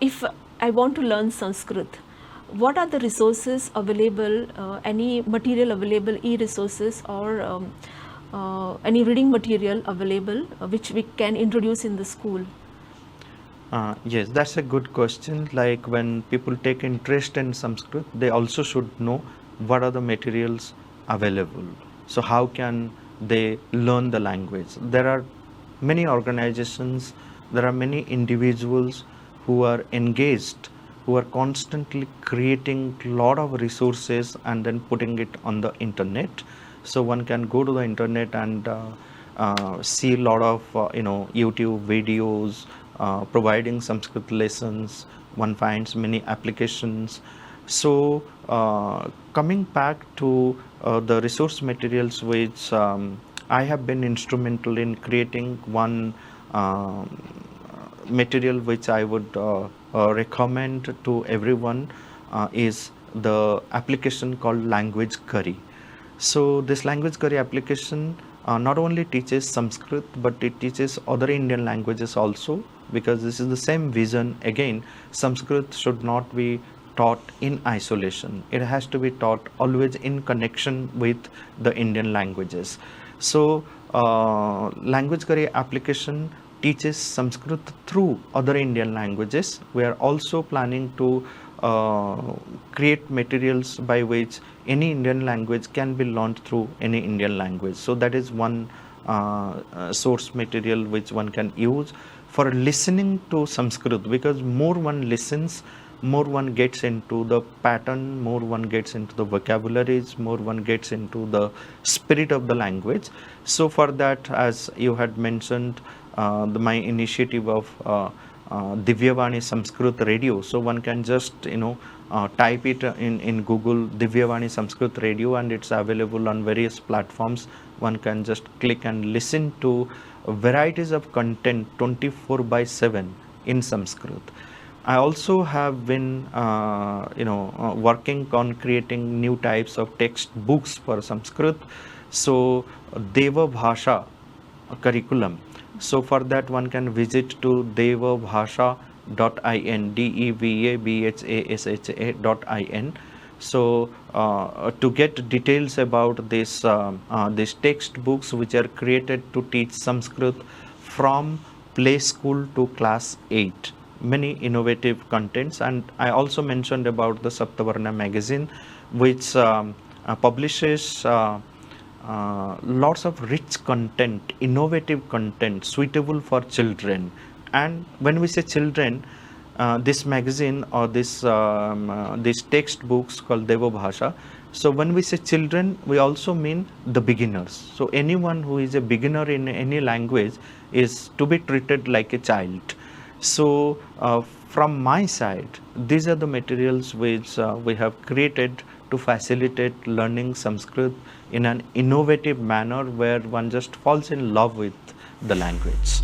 if I want to learn Sanskrit, what are the resources available, any material available, e-resources or any reading material available which we can introduce in the school? Yes, that's a good question. Like when people take interest in Sanskrit, they also should know what are the materials available. So how can they learn the language? There are many organizations, there are many individuals who are engaged, who are constantly creating a lot of resources and then putting it on the internet. So one can go to the internet and see a lot of YouTube videos providing Sanskrit lessons. One finds many applications. So coming back to the resource materials which I have been instrumental in creating, one material which I would recommend to everyone is the application called Language Curry. So this Language Curry application not only teaches Sanskrit, but it teaches other Indian languages also, because this is the same vision. Again, Sanskrit should not be taught in isolation. It has to be taught always in connection with the Indian languages. So Language Curry application teaches Sanskrit through other Indian languages. We are also planning to create materials by which any Indian language can be learned through any Indian language. So that is one source material which one can use for listening to Sanskrit, because more one listens, more one gets into the pattern, more one gets into the vocabularies, more one gets into the spirit of the language. So for that, as you had mentioned, my initiative of Divyavani Sanskrit Radio. So one can just type it in Google, Divyavani Sanskrit Radio, and it's available on various platforms. One can just click and listen to varieties of content 24/7 in Sanskrit. I also have been working on creating new types of textbooks for Sanskrit. So Deva Bhasha curriculum. So for that one can visit to devabhasha.in, devabhasha.in. So to get details about these textbooks which are created to teach Sanskrit from play school to class 8, many innovative contents. And I also mentioned about the Saptavarna magazine, which publishes lots of rich content, innovative content suitable for children. And when we say children, this magazine or these textbooks called Deva Bhasha. So when we say children, we also mean the beginners. So anyone who is a beginner in any language is to be treated like a child. So from my side, these are the materials which we have created to facilitate learning Sanskrit in an innovative manner, where one just falls in love with the language.